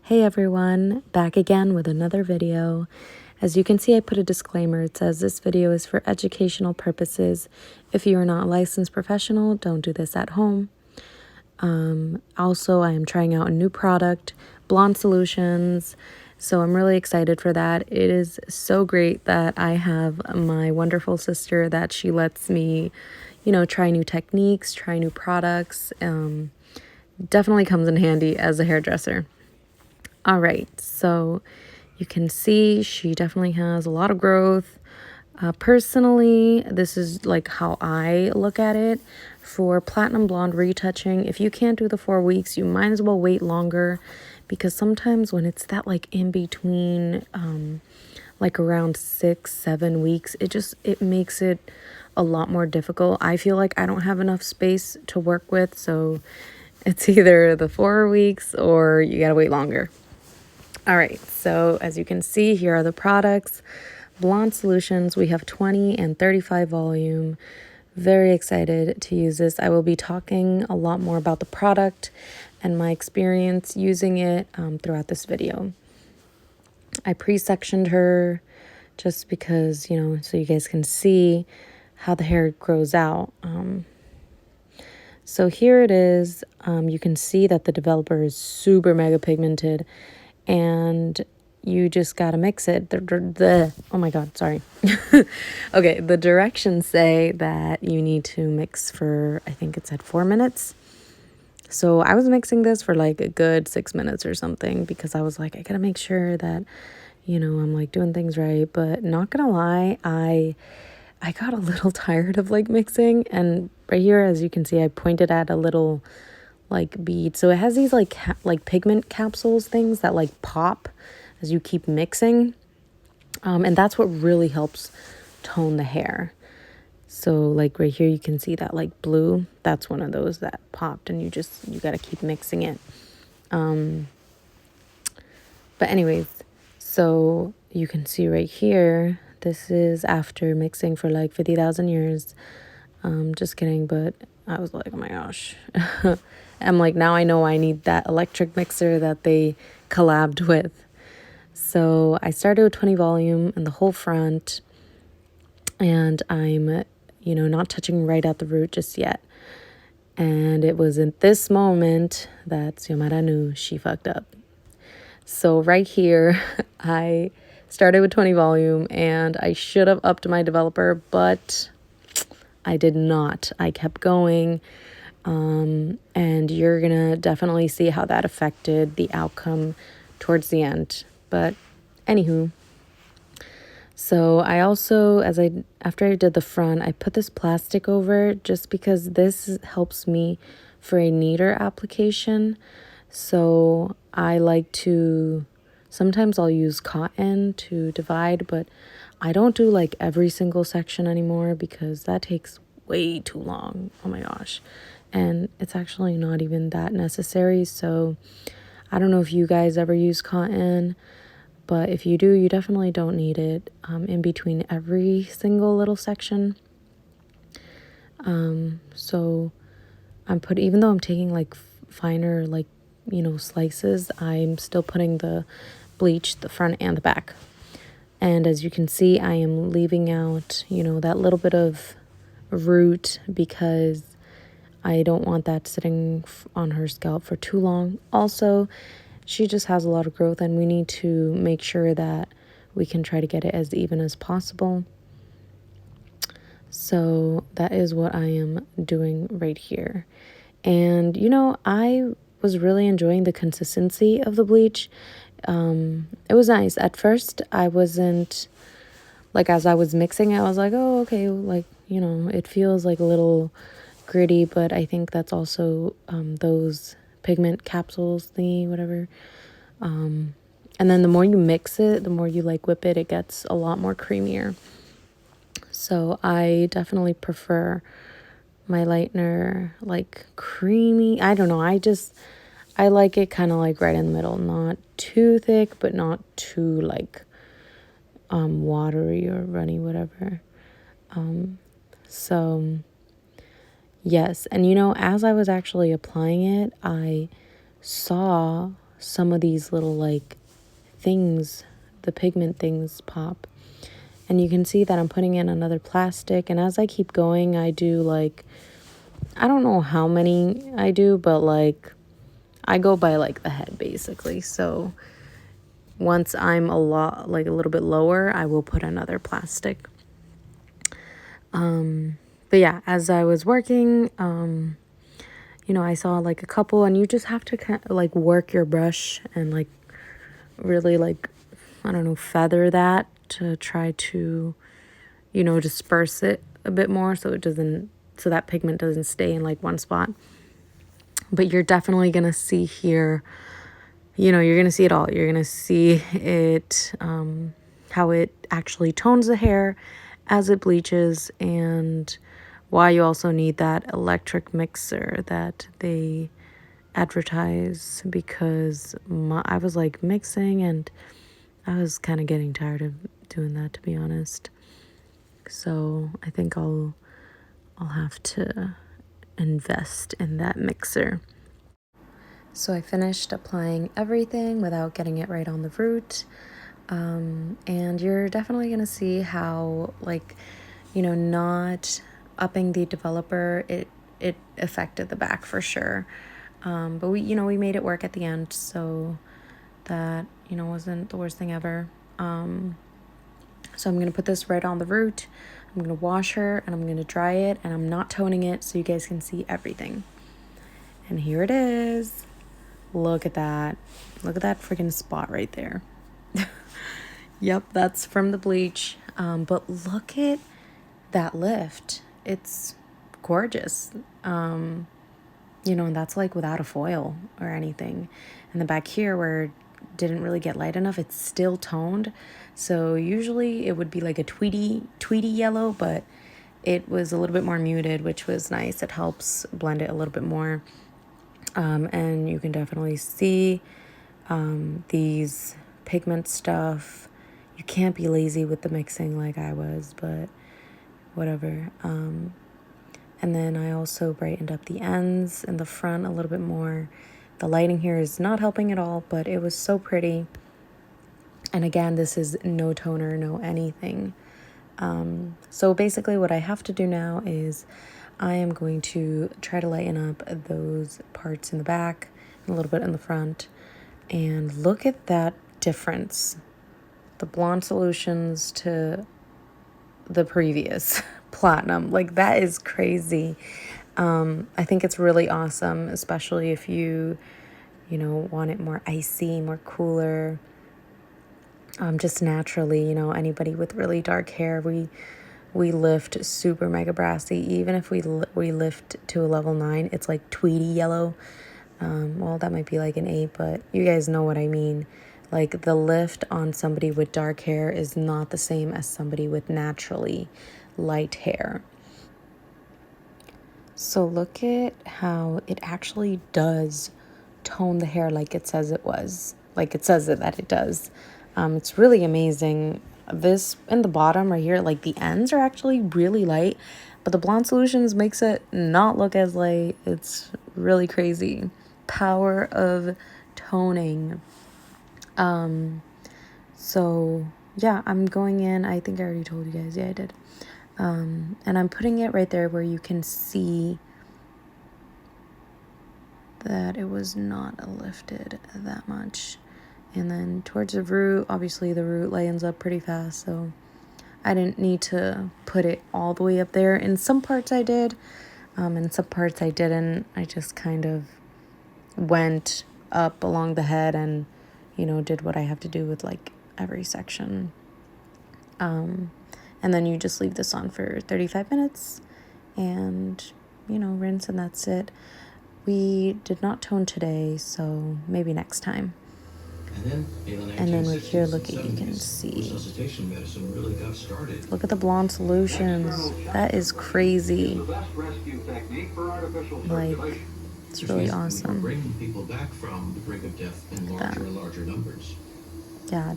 Hey everyone, back again with another video. As you can see, I put a disclaimer. It says this video is for educational purposes. If you are not a licensed professional, don't do this at home. Also, I am trying out a new product, Blonde Solutions. So I'm really excited for that. It is so great that I have my wonderful sister that she lets me, try new techniques, try new products. Definitely comes in handy as a hairdresser. All right, so you can see she definitely has a lot of growth. Personally, this is like how I look at it. For platinum blonde retouching, if you can't do the 4 weeks, you might as well wait longer, because sometimes when it's that like in between, like around 6-7 weeks, it makes it a lot more difficult. I feel like I don't have enough space to work with, so it's either the 4 weeks or you gotta wait longer. All right, so as you can see, here are the products. Blonde Solutions, we have 20 and 35 volume. Very excited to use this. I will be talking a lot more about the product and my experience using it throughout this video. I pre-sectioned her just because, so you guys can see how the hair grows out. So here it is. You can see that the developer is super mega pigmented, and you just gotta mix it. Oh my god, sorry. Okay, the directions say that you need to mix for, I think it said 4 minutes. So I was mixing this for like a good 6 minutes or something, because I was like, I gotta make sure that, I'm like doing things right. But not gonna lie, I got a little tired of like mixing. And right here, as you can see, I pointed at a little like bead. So it has these like pigment capsules things that like pop as you keep mixing. And that's what really helps tone the hair. So like right here, you can see that like blue, that's one of those that popped, and you got to keep mixing it. But anyways, so you can see right here, this is after mixing for like 50,000 years. Just kidding, but I was like, oh my gosh. I'm like, now I know I need that electric mixer that they collabed with. So I started with 20 volume in the whole front, and I'm, not touching right at the root just yet. And it was in this moment that Xiomara knew she fucked up. So right here, I started with 20 volume, and I should have upped my developer, but I did not. I kept going, and you're gonna definitely see how that affected the outcome towards the end. But anywho, so I also, after I did the front, I put this plastic over, just because this helps me for a neater application. So I like to, sometimes I'll use cotton to divide, but I don't do like every single section anymore, because that takes way too long. Oh my gosh. And it's actually not even that necessary. So I don't know if you guys ever use cotton, but if you do, you definitely don't need it in between every single little section. So even though I'm taking like finer, like, slices, I'm still putting the bleach, the front and the back. And as you can see, I am leaving out, that little bit of root, because I don't want that sitting on her scalp for too long. Also, she just has a lot of growth, and we need to make sure that we can try to get it as even as possible. So that is what I am doing right here. And, I was really enjoying the consistency of the bleach. It was nice. At first, I wasn't, like, as I was mixing it, I was like, oh, okay, like, it feels like a little gritty, but I think that's also those pigment capsules thingy, whatever. And then the more you mix it, the more you like whip it, it gets a lot more creamier. So I definitely prefer my lightener like creamy. I don't know, I like it kind of like right in the middle, not too thick, but not too like watery or runny, whatever. So yes, and as I was actually applying it, I saw some of these little like things, the pigment things pop. And you can see that I'm putting in another plastic, and as I keep going, I do like, I don't know how many I do, but like I go by like the head basically. So once I'm a little bit lower, I will put another plastic. But yeah, as I was working, I saw like a couple, and you just have to kind of like work your brush and like really like, I don't know, feather that to try to, disperse it a bit more so that pigment doesn't stay in like one spot. But you're definitely going to see here, you're going to see it all. You're going to see it, how it actually tones the hair as it bleaches, and why you also need that electric mixer that they advertise, because I was like mixing and I was kind of getting tired of doing that, to be honest. So I think I'll have to invest in that mixer. So I finished applying everything without getting it right on the root. And you're definitely going to see how, like, not upping the developer, it affected the back for sure. But we made it work at the end, so that, wasn't the worst thing ever. So I'm going to put this right on the root. I'm going to wash her, and I'm going to dry it, and I'm not toning it so you guys can see everything. And here it is. Look at that. Look at that freaking spot right there. Yep, that's from the bleach. But look at that lift. It's gorgeous. And that's like without a foil or anything. And the back here where it didn't really get light enough, it's still toned. So usually it would be like a tweedy yellow, but it was a little bit more muted, which was nice. It helps blend it a little bit more. And you can definitely see these pigment stuff. You can't be lazy with the mixing like I was, but whatever. And then I also brightened up the ends and the front a little bit more. The lighting here is not helping at all, but it was so pretty. And again, this is no toner, no anything. So basically what I have to do now is I am going to try to lighten up those parts in the back, a little bit in the front. And look at that difference. The blonde solutions to the previous platinum. Like, that is crazy. I think it's really awesome, especially if you want it more icy, more cooler. Just naturally, anybody with really dark hair, we lift super mega brassy. Even if we lift to a level 9, it's like tweedy yellow. Well, that might be like an 8, but you guys know what I mean. Like, the lift on somebody with dark hair is not the same as somebody with naturally light hair. So look at how it actually does tone the hair like it says it was. Like it says that it does. It's really amazing. This in the bottom right here, like the ends are actually really light, but the blonde solutions makes it not look as light. It's really crazy. Power of toning. So yeah, I'm going in. I think I already told you guys. Yeah, I did. And I'm putting it right there where you can see that it was not lifted that much. And then towards the root, obviously the root lightens up pretty fast, so I didn't need to put it all the way up there. In some parts I did, in some parts I didn't. I just kind of went up along the head and, did what I have to do with like every section. And then you just leave this on for 35 minutes and, rinse, and that's it. We did not tone today, so maybe next time. And then right here, look at, you can see. Look at the blonde solutions. That is crazy. Like, it's really awesome. That. Yeah.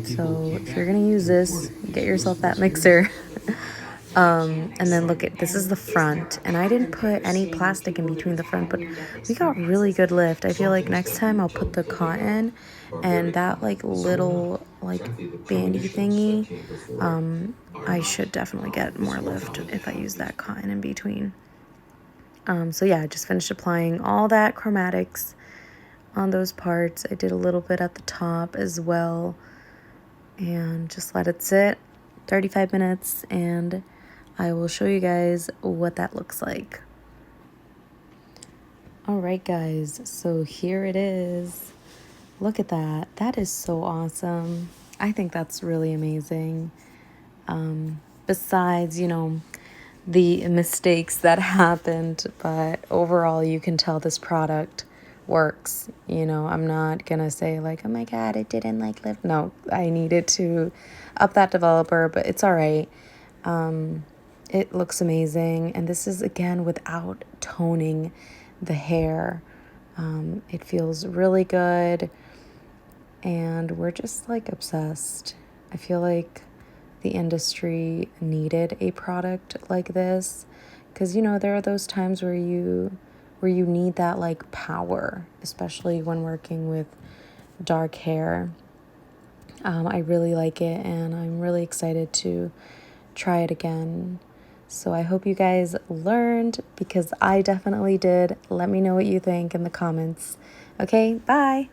So if you're gonna use this, get yourself that mixer. And then look at, this is the front, and I didn't put any plastic in between the front, but we got really good lift. I feel like next time I'll put the cotton and that like little like bandy thingy. I should definitely get more lift if I use that cotton in between. So yeah, I just finished applying all that chromatics on those parts. I did a little bit at the top as well, and just let it sit 35 minutes, and I will show you guys what that looks like. All right, guys, so here it is. Look at that. That is so awesome. I think that's really amazing. Besides, you know, the mistakes that happened, but overall you can tell this product works. You know, I'm not gonna say like, oh my god, it didn't like lift. No, I needed to up that developer, but it's all right. It looks amazing, and this is again without toning the hair. It feels really good, and we're just like obsessed. I feel like the industry needed a product like this, because you know there are those times where you need that like power, especially when working with dark hair. I really like it, and I'm really excited to try it again. So I hope you guys learned, because I definitely did. Let me know what you think in the comments. Okay, bye.